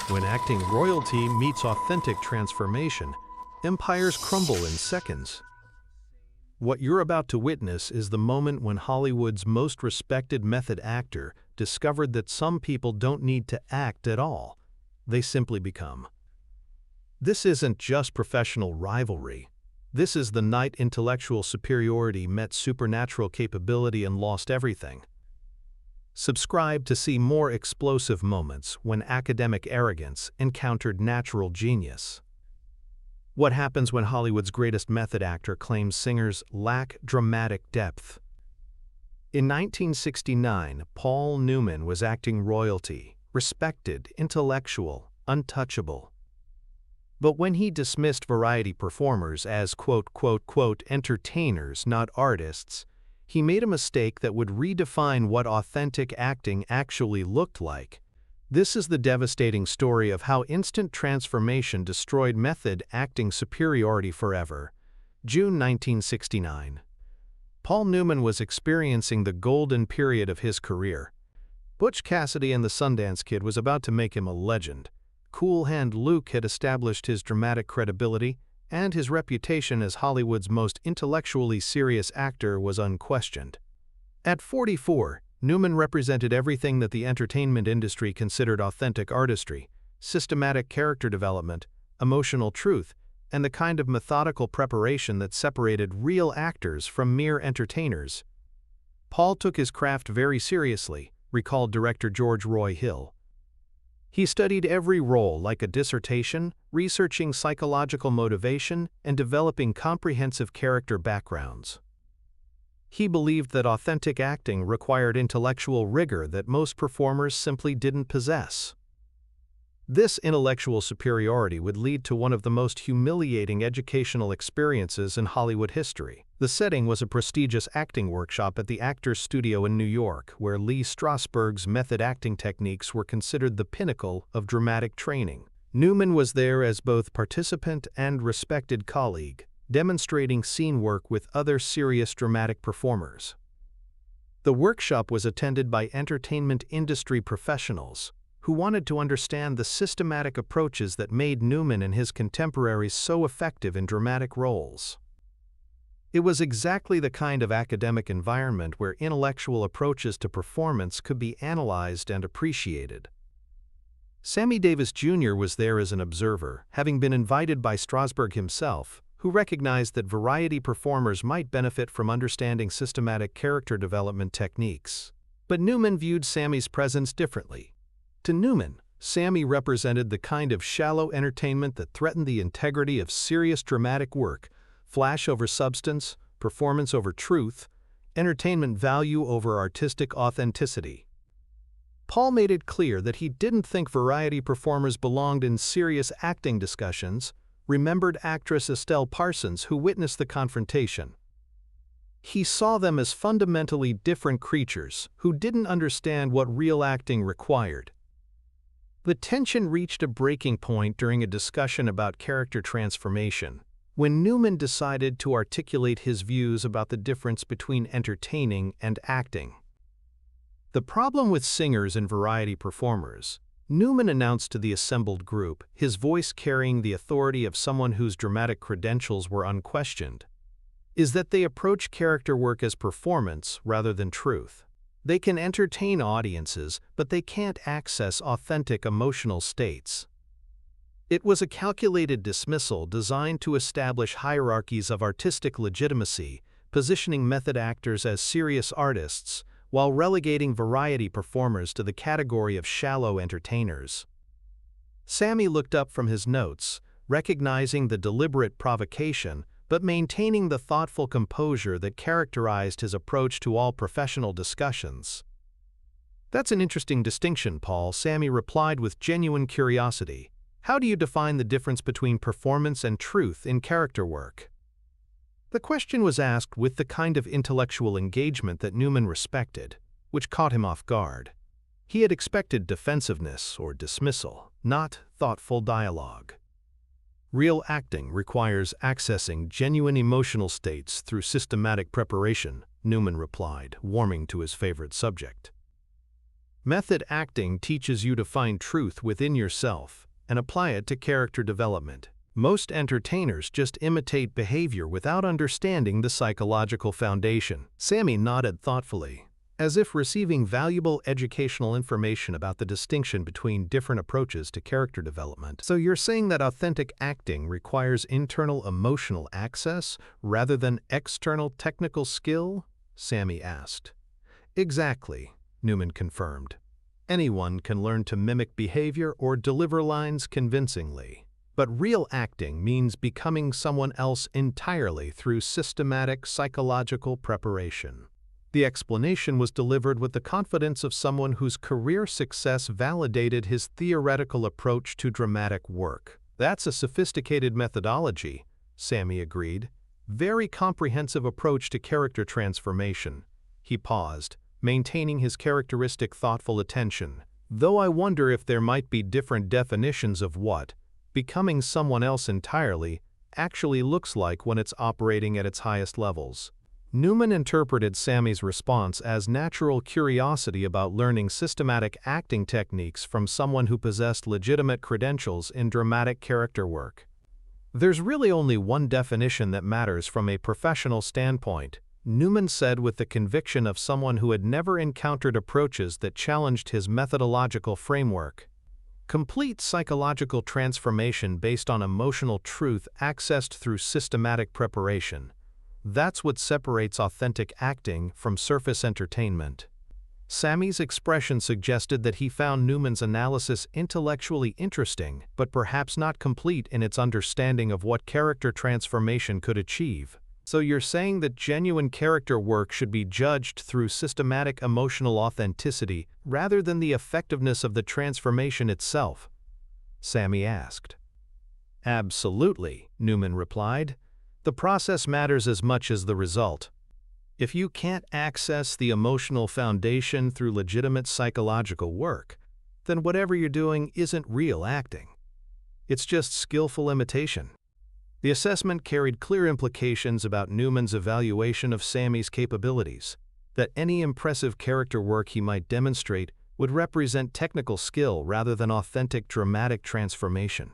When acting royalty meets authentic transformation, empires crumble in seconds. What you're about to witness is the moment when Hollywood's most respected method actor discovered that some people don't need to act at all. They simply become. This isn't just professional rivalry. This is the night intellectual superiority met supernatural capability and lost everything. Subscribe to see more explosive moments when academic arrogance encountered natural genius. What happens when Hollywood's greatest method actor claims singers lack dramatic depth? In 1969, Paul Newman was acting royalty, respected, intellectual, untouchable. But when he dismissed variety performers as "entertainers, not artists," he made a mistake that would redefine what authentic acting actually looked like. This is the devastating story of how instant transformation destroyed method acting superiority forever. June 1969. Paul Newman was experiencing the golden period of his career. Butch Cassidy and the Sundance Kid was about to make him a legend. Cool Hand Luke had established his dramatic credibility, and his reputation as Hollywood's most intellectually serious actor was unquestioned. At 44, Newman represented everything that the entertainment industry considered authentic artistry, systematic character development, emotional truth, and the kind of methodical preparation that separated real actors from mere entertainers. Paul took his craft very seriously, recalled director George Roy Hill. He studied every role like a dissertation, researching psychological motivation and developing comprehensive character backgrounds. He believed that authentic acting required intellectual rigor that most performers simply didn't possess. This intellectual superiority would lead to one of the most humiliating educational experiences in Hollywood history. The setting was a prestigious acting workshop at the Actors Studio in New York, where Lee Strasberg's method acting techniques were considered the pinnacle of dramatic training. Newman was there as both participant and respected colleague, demonstrating scene work with other serious dramatic performers. The workshop was attended by entertainment industry professionals who wanted to understand the systematic approaches that made Newman and his contemporaries so effective in dramatic roles. It was exactly the kind of academic environment where intellectual approaches to performance could be analyzed and appreciated. Sammy Davis Jr. was there as an observer, having been invited by Strasberg himself, who recognized that variety performers might benefit from understanding systematic character development techniques. But Newman viewed Sammy's presence differently. To Newman, Sammy represented the kind of shallow entertainment that threatened the integrity of serious dramatic work: flash over substance, performance over truth, entertainment value over artistic authenticity. Paul made it clear that he didn't think variety performers belonged in serious acting discussions, remembered actress Estelle Parsons, who witnessed the confrontation. He saw them as fundamentally different creatures who didn't understand what real acting required. The tension reached a breaking point during a discussion about character transformation, when Newman decided to articulate his views about the difference between entertaining and acting. The problem with singers and variety performers, Newman announced to the assembled group, his voice carrying the authority of someone whose dramatic credentials were unquestioned, is that they approach character work as performance rather than truth. They can entertain audiences, but they can't access authentic emotional states. It was a calculated dismissal designed to establish hierarchies of artistic legitimacy, positioning method actors as serious artists, while relegating variety performers to the category of shallow entertainers. Sammy looked up from his notes, recognizing the deliberate provocation, but maintaining the thoughtful composure that characterized his approach to all professional discussions. "That's an interesting distinction, Paul," Sammy replied with genuine curiosity. "How do you define the difference between performance and truth in character work?" The question was asked with the kind of intellectual engagement that Newman respected, which caught him off guard. He had expected defensiveness or dismissal, not thoughtful dialogue. "Real acting requires accessing genuine emotional states through systematic preparation," Newman replied, warming to his favorite subject. Method acting teaches you to find truth within yourself and apply it to character development. Most entertainers just imitate behavior without understanding the psychological foundation. Sammy nodded thoughtfully, as if receiving valuable educational information about the distinction between different approaches to character development. So you're saying that authentic acting requires internal emotional access rather than external technical skill? Sammy asked. Exactly, Newman confirmed. Anyone can learn to mimic behavior or deliver lines convincingly. But real acting means becoming someone else entirely through systematic psychological preparation. The explanation was delivered with the confidence of someone whose career success validated his theoretical approach to dramatic work. That's a sophisticated methodology, Sammy agreed. Very comprehensive approach to character transformation. He paused, maintaining his characteristic thoughtful attention. Though I wonder if there might be different definitions of what becoming someone else entirely actually looks like when it's operating at its highest levels. Newman interpreted Sammy's response as natural curiosity about learning systematic acting techniques from someone who possessed legitimate credentials in dramatic character work. There's really only one definition that matters from a professional standpoint, Newman said with the conviction of someone who had never encountered approaches that challenged his methodological framework. Complete psychological transformation based on emotional truth accessed through systematic preparation. That's what separates authentic acting from surface entertainment. Sammy's expression suggested that he found Newman's analysis intellectually interesting, but perhaps not complete in its understanding of what character transformation could achieve. So you're saying that genuine character work should be judged through systematic emotional authenticity rather than the effectiveness of the transformation itself? Sammy asked. Absolutely, Newman replied. The process matters as much as the result. If you can't access the emotional foundation through legitimate psychological work, then whatever you're doing isn't real acting. It's just skillful imitation. The assessment carried clear implications about Newman's evaluation of Sammy's capabilities, that any impressive character work he might demonstrate would represent technical skill rather than authentic dramatic transformation.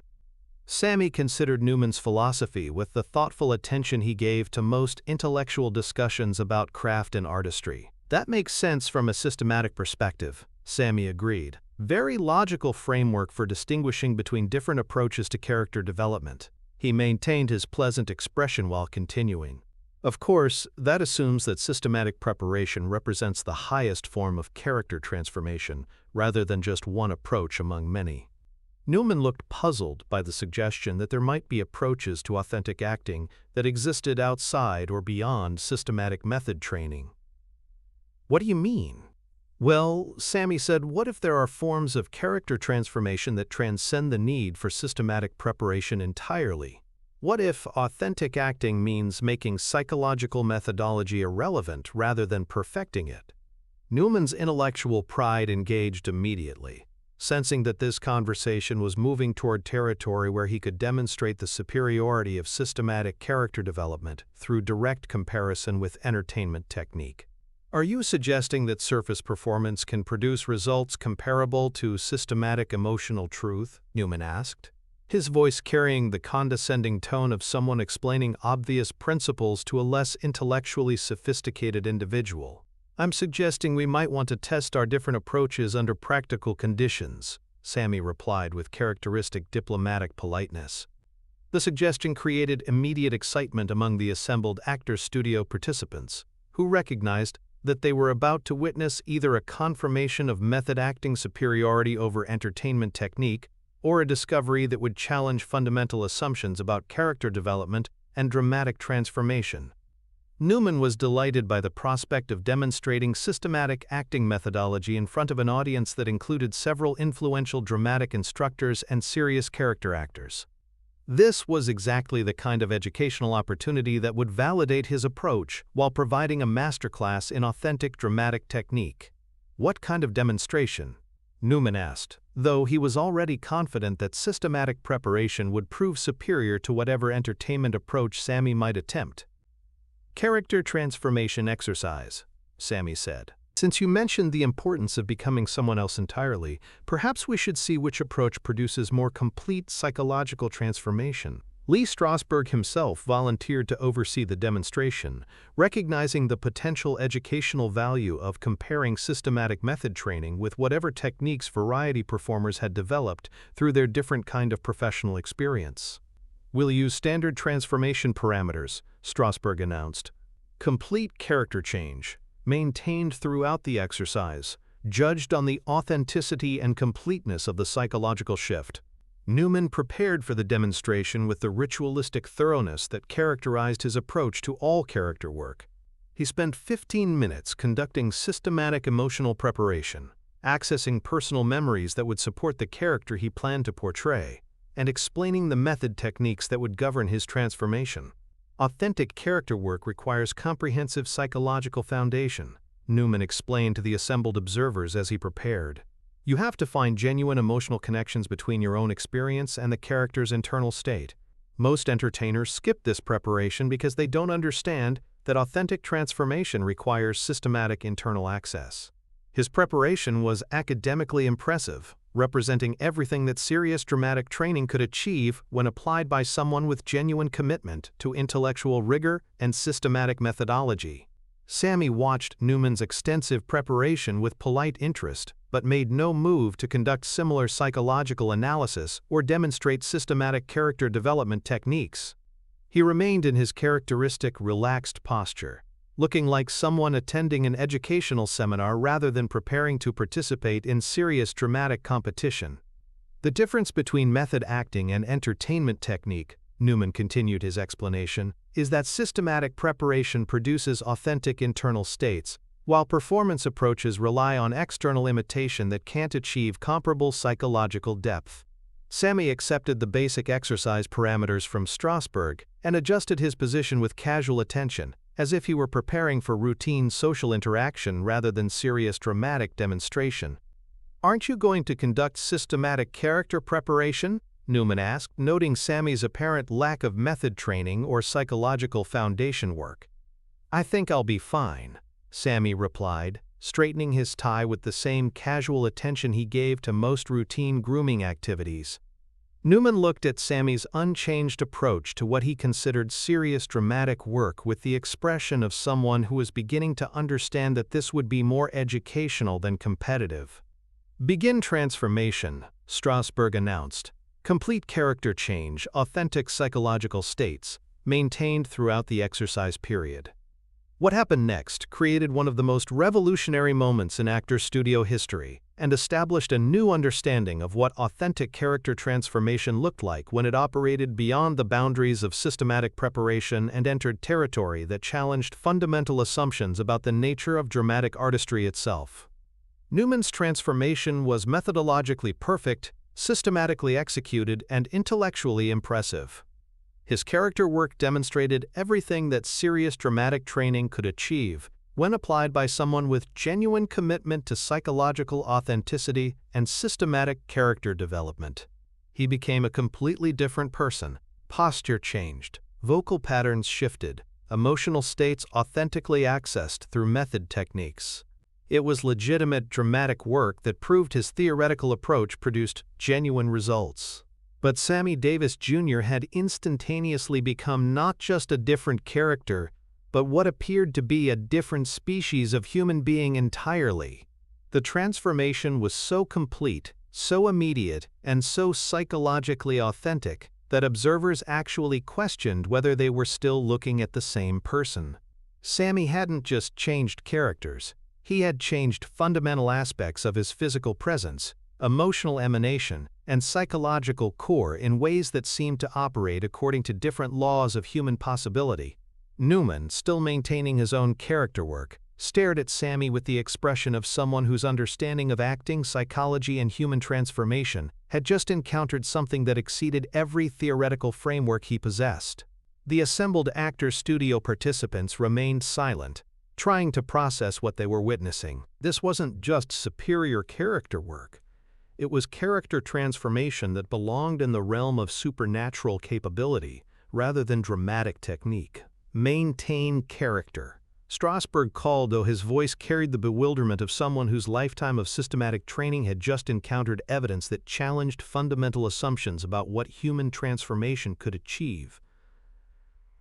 Sammy considered Newman's philosophy with the thoughtful attention he gave to most intellectual discussions about craft and artistry. That makes sense from a systematic perspective, Sammy agreed. Very logical framework for distinguishing between different approaches to character development. He maintained his pleasant expression while continuing. Of course, that assumes that systematic preparation represents the highest form of character transformation, rather than just one approach among many. Newman looked puzzled by the suggestion that there might be approaches to authentic acting that existed outside or beyond systematic method training. What do you mean? Well, Sammy said, what if there are forms of character transformation that transcend the need for systematic preparation entirely? What if authentic acting means making psychological methodology irrelevant rather than perfecting it? Newman's intellectual pride engaged immediately, sensing that this conversation was moving toward territory where he could demonstrate the superiority of systematic character development through direct comparison with entertainment technique. Are you suggesting that surface performance can produce results comparable to systematic emotional truth? Newman asked, his voice carrying the condescending tone of someone explaining obvious principles to a less intellectually sophisticated individual. I'm suggesting we might want to test our different approaches under practical conditions, Sammy replied with characteristic diplomatic politeness. The suggestion created immediate excitement among the assembled actor studio participants, who recognized that they were about to witness either a confirmation of method acting superiority over entertainment technique or a discovery that would challenge fundamental assumptions about character development and dramatic transformation. Newman was delighted by the prospect of demonstrating systematic acting methodology in front of an audience that included several influential dramatic instructors and serious character actors. This was exactly the kind of educational opportunity that would validate his approach while providing a masterclass in authentic dramatic technique. What kind of demonstration? Newman asked, though he was already confident that systematic preparation would prove superior to whatever entertainment approach Sammy might attempt. Character transformation exercise, Sammy said. Since you mentioned the importance of becoming someone else entirely, perhaps we should see which approach produces more complete psychological transformation. Lee Strasberg himself volunteered to oversee the demonstration, recognizing the potential educational value of comparing systematic method training with whatever techniques variety performers had developed through their different kind of professional experience. "We'll use standard transformation parameters," Strasberg announced. "Complete character change, maintained throughout the exercise, judged on the authenticity and completeness of the psychological shift." Newman prepared for the demonstration with the ritualistic thoroughness that characterized his approach to all character work. He spent 15 minutes conducting systematic emotional preparation, accessing personal memories that would support the character he planned to portray, and explaining the method techniques that would govern his transformation. Authentic character work requires comprehensive psychological foundation, Newman explained to the assembled observers as he prepared. You have to find genuine emotional connections between your own experience and the character's internal state. Most entertainers skip this preparation because they don't understand that authentic transformation requires systematic internal access. His preparation was academically impressive, representing everything that serious dramatic training could achieve when applied by someone with genuine commitment to intellectual rigor and systematic methodology. Sammy watched Newman's extensive preparation with polite interest, but made no move to conduct similar psychological analysis or demonstrate systematic character development techniques. He remained in his characteristic relaxed posture, looking like someone attending an educational seminar rather than preparing to participate in serious dramatic competition. "The difference between method acting and entertainment technique," Newman continued his explanation, "is that systematic preparation produces authentic internal states, while performance approaches rely on external imitation that can't achieve comparable psychological depth." Sammy accepted the basic exercise parameters from Strasberg and adjusted his position with casual attention, as if he were preparing for routine social interaction rather than serious dramatic demonstration. "Aren't you going to conduct systematic character preparation?" Newman asked, noting Sammy's apparent lack of method training or psychological foundation work. "I think I'll be fine," Sammy replied, straightening his tie with the same casual attention he gave to most routine grooming activities. Newman looked at Sammy's unchanged approach to what he considered serious dramatic work with the expression of someone who was beginning to understand that this would be more educational than competitive. "Begin transformation," Strasberg announced. "Complete character change, authentic psychological states, maintained throughout the exercise period." What happened next created one of the most revolutionary moments in actor studio history and established a new understanding of what authentic character transformation looked like when it operated beyond the boundaries of systematic preparation and entered territory that challenged fundamental assumptions about the nature of dramatic artistry itself. Newman's transformation was methodologically perfect, systematically executed, and intellectually impressive. His character work demonstrated everything that serious dramatic training could achieve when applied by someone with genuine commitment to psychological authenticity and systematic character development. He became a completely different person. Posture changed, vocal patterns shifted, emotional states authentically accessed through method techniques. It was legitimate dramatic work that proved his theoretical approach produced genuine results. But Sammy Davis Jr. had instantaneously become not just a different character, but what appeared to be a different species of human being entirely. The transformation was so complete, so immediate, and so psychologically authentic that observers actually questioned whether they were still looking at the same person. Sammy hadn't just changed characters. He had changed fundamental aspects of his physical presence, emotional emanation, and psychological core in ways that seemed to operate according to different laws of human possibility. Newman, still maintaining his own character work, stared at Sammy with the expression of someone whose understanding of acting, psychology, and human transformation had just encountered something that exceeded every theoretical framework he possessed. The assembled actor studio participants remained silent, trying to process what they were witnessing. This wasn't just superior character work. It was character transformation that belonged in the realm of supernatural capability rather than dramatic technique. Maintain character. Strasberg called, though his voice carried the bewilderment of someone whose lifetime of systematic training had just encountered evidence that challenged fundamental assumptions about what human transformation could achieve.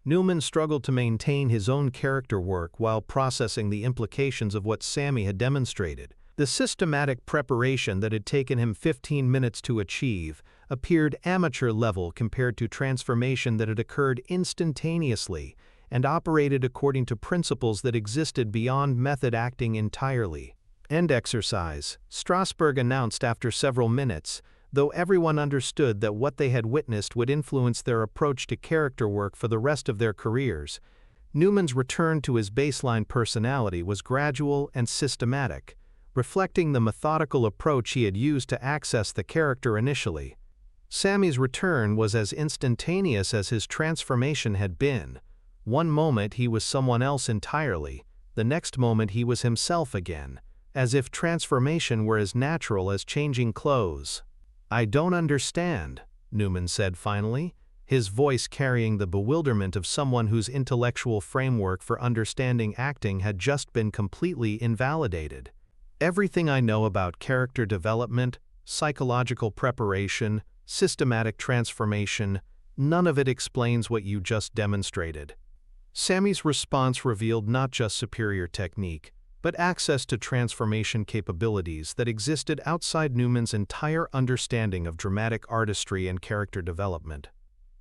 Newman struggled to maintain his own character work while processing the implications of what Sammy had demonstrated. The systematic preparation that had taken him 15 minutes to achieve appeared amateur level compared to transformation that had occurred instantaneously and operated according to principles that existed beyond method acting entirely. End exercise, Strasberg announced after several minutes, though everyone understood that what they had witnessed would influence their approach to character work for the rest of their careers. Newman's return to his baseline personality was gradual and systematic, reflecting the methodical approach he had used to access the character initially. Sammy's return was as instantaneous as his transformation had been. One moment he was someone else entirely, the next moment he was himself again, as if transformation were as natural as changing clothes. "I don't understand," Newman said finally, his voice carrying the bewilderment of someone whose intellectual framework for understanding acting had just been completely invalidated. "Everything I know about character development, psychological preparation, systematic transformation, none of it explains what you just demonstrated." Sammy's response revealed not just superior technique, but access to transformation capabilities that existed outside Newman's entire understanding of dramatic artistry and character development.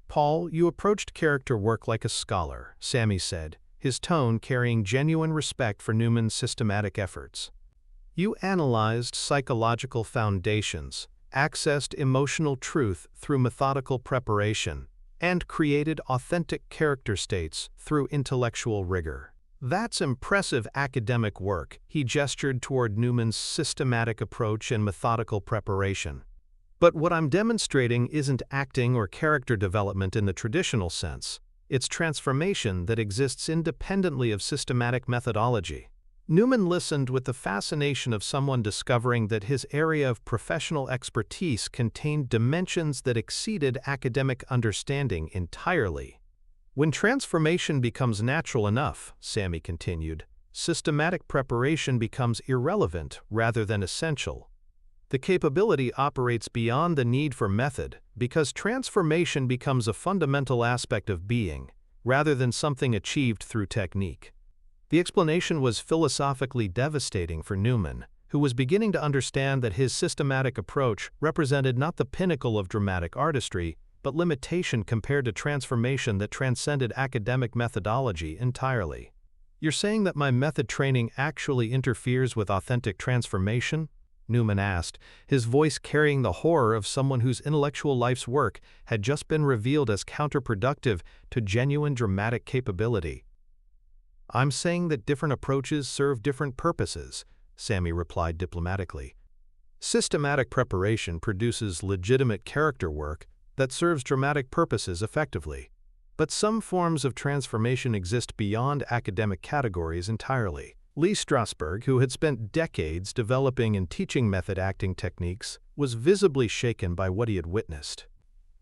"Paul, you approached character work like a scholar," Sammy said, his tone carrying genuine respect for Newman's systematic efforts. "You analyzed psychological foundations, accessed emotional truth through methodical preparation, and created authentic character states through intellectual rigor. That's impressive academic work," he gestured toward Newman's systematic approach and methodical preparation. "But what I'm demonstrating isn't acting or character development in the traditional sense. It's transformation that exists independently of systematic methodology." Newman listened with the fascination of someone discovering that his area of professional expertise contained dimensions that exceeded academic understanding entirely. "When transformation becomes natural enough," Sammy continued, "systematic preparation becomes irrelevant rather than essential. The capability operates beyond the need for method because transformation becomes a fundamental aspect of being, rather than something achieved through technique." The explanation was philosophically devastating for Newman, who was beginning to understand that his systematic approach represented not the pinnacle of dramatic artistry, but limitation compared to transformation that transcended academic methodology entirely. "You're saying that my method training actually interferes with authentic transformation?" Newman asked, his voice carrying the horror of someone whose intellectual life's work had just been revealed as counterproductive to genuine dramatic capability. "I'm saying that different approaches serve different purposes," Sammy replied diplomatically. "Systematic preparation produces legitimate character work that serves dramatic purposes effectively. But some forms of transformation exist beyond academic categories entirely." Lee Strasberg, who had spent decades developing and teaching method acting techniques, was visibly shaken by what he had witnessed.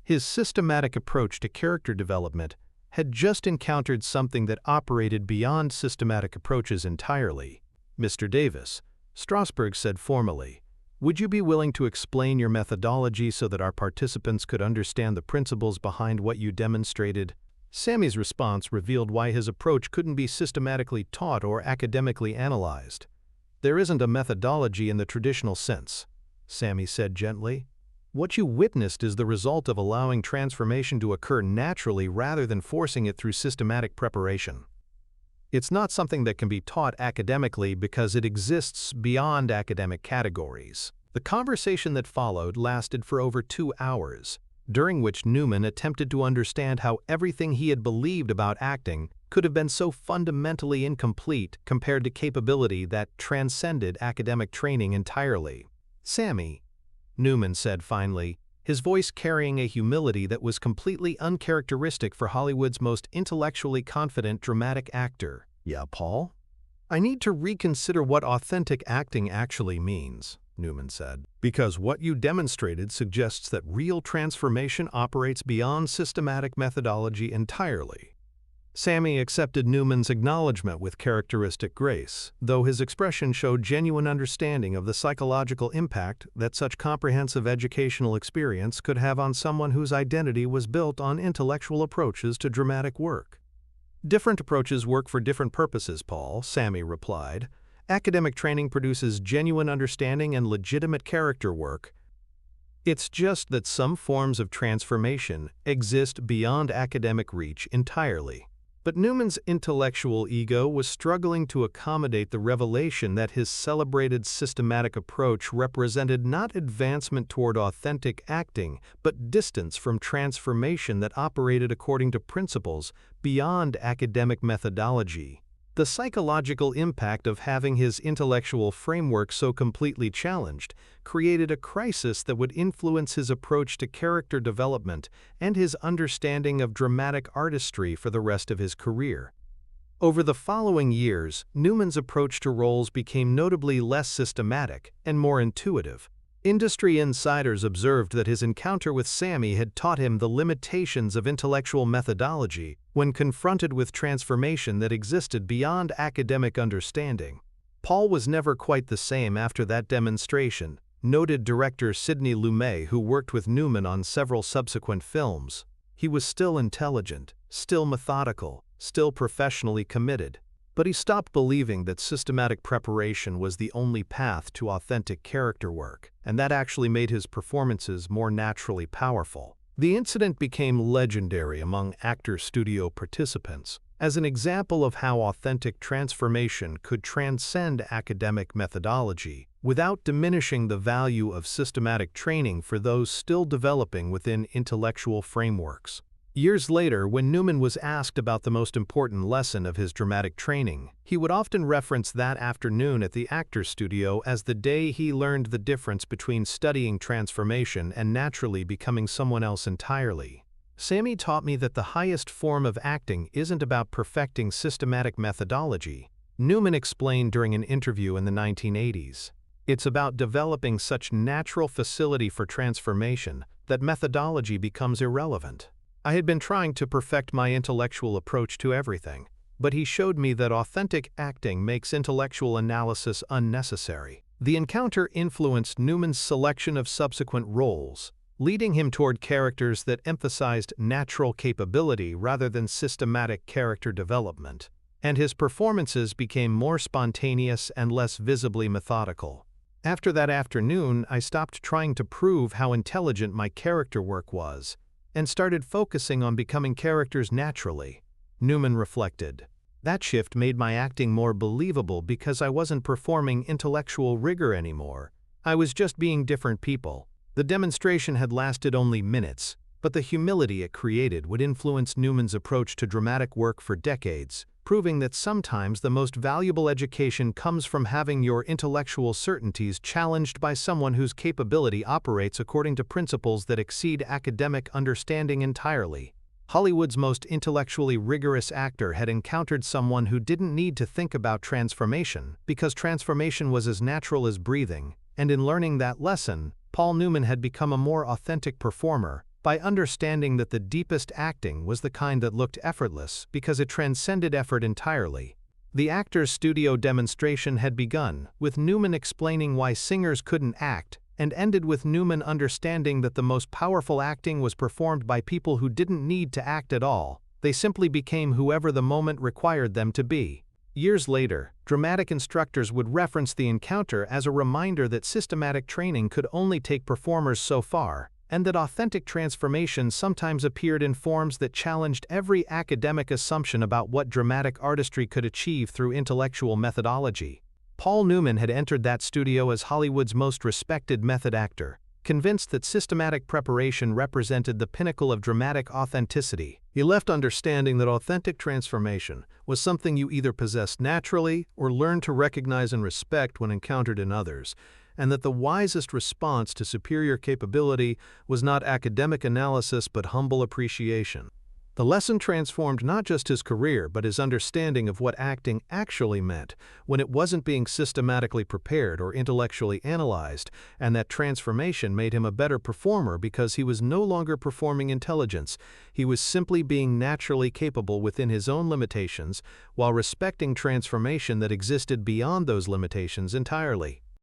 His systematic approach to character development had just encountered something that operated beyond systematic approaches entirely. "Mr. Davis," Strasberg said formally, "would you be willing to explain your methodology so that our participants could understand the principles behind what you demonstrated?" Sammy's response revealed why his approach couldn't be systematically taught or academically analyzed. "There isn't a methodology in the traditional sense," Sammy said gently. "What you witnessed is the result of allowing transformation to occur naturally rather than forcing it through systematic preparation. It's not something that can be taught academically because it exists beyond academic categories." The conversation that followed lasted for over 2 hours, during which Newman attempted to understand how everything he had believed about acting could have been so fundamentally incomplete compared to capability that transcended academic training entirely. "Sammy," Newman said finally, his voice carrying a humility that was completely uncharacteristic for Hollywood's most intellectually confident dramatic actor. "Yeah, Paul? I need to reconsider what authentic acting actually means," Newman said, "because what you demonstrated suggests that real transformation operates beyond systematic methodology entirely." Sammy accepted Newman's acknowledgement with characteristic grace, though his expression showed genuine understanding of the psychological impact that such comprehensive educational experience could have on someone whose identity was built on intellectual approaches to dramatic work. "Different approaches work for different purposes, Paul," Sammy replied. "Academic training produces genuine understanding and legitimate character work. It's just that some forms of transformation exist beyond academic reach entirely." But Newman's intellectual ego was struggling to accommodate the revelation that his celebrated systematic approach represented not advancement toward authentic acting, but distance from transformation that operated according to principles beyond academic methodology. The psychological impact of having his intellectual framework so completely challenged created a crisis that would influence his approach to character development and his understanding of dramatic artistry for the rest of his career. Over the following years, Newman's approach to roles became notably less systematic and more intuitive. Industry insiders observed that his encounter with Sammy had taught him the limitations of intellectual methodology when confronted with transformation that existed beyond academic understanding. Paul was never quite the same after that demonstration, noted director Sidney Lumet, who worked with Newman on several subsequent films. He was still intelligent, still methodical, still professionally committed. But he stopped believing that systematic preparation was the only path to authentic character work, and that actually made his performances more naturally powerful. The incident became legendary among actor studio participants as an example of how authentic transformation could transcend academic methodology without diminishing the value of systematic training for those still developing within intellectual frameworks. Years later, when Newman was asked about the most important lesson of his dramatic training, he would often reference that afternoon at the actor's studio as the day he learned the difference between studying transformation and naturally becoming someone else entirely. "Sammy taught me that the highest form of acting isn't about perfecting systematic methodology," Newman explained during an interview in the 1980s. "It's about developing such natural facility for transformation that methodology becomes irrelevant." I had been trying to perfect my intellectual approach to everything, but he showed me that authentic acting makes intellectual analysis unnecessary. The encounter influenced Newman's selection of subsequent roles, leading him toward characters that emphasized natural capability rather than systematic character development, and his performances became more spontaneous and less visibly methodical. After that afternoon, I stopped trying to prove how intelligent my character work was, and started focusing on becoming characters naturally, Newman reflected. That shift made my acting more believable because I wasn't performing intellectual rigor anymore. I was just being different people. The demonstration had lasted only minutes, but the humility it created would influence Newman's approach to dramatic work for decades, proving that sometimes the most valuable education comes from having your intellectual certainties challenged by someone whose capability operates according to principles that exceed academic understanding entirely. Hollywood's most intellectually rigorous actor had encountered someone who didn't need to think about transformation, because transformation was as natural as breathing, and in learning that lesson, Paul Newman had become a more authentic performer, by understanding that the deepest acting was the kind that looked effortless because it transcended effort entirely. The actor's studio demonstration had begun, with Newman explaining why singers couldn't act, and ended with Newman understanding that the most powerful acting was performed by people who didn't need to act at all. They simply became whoever the moment required them to be. Years later, dramatic instructors would reference the encounter as a reminder that systematic training could only take performers so far, and that authentic transformation sometimes appeared in forms that challenged every academic assumption about what dramatic artistry could achieve through intellectual methodology. Paul Newman had entered that studio as Hollywood's most respected method actor, convinced that systematic preparation represented the pinnacle of dramatic authenticity. He left understanding that authentic transformation was something you either possessed naturally or learned to recognize and respect when encountered in others, and that the wisest response to superior capability was not academic analysis but humble appreciation. The lesson transformed not just his career but his understanding of what acting actually meant when it wasn't being systematically prepared or intellectually analyzed, and that transformation made him a better performer because he was no longer performing intelligence, he was simply being naturally capable within his own limitations while respecting transformation that existed beyond those limitations entirely.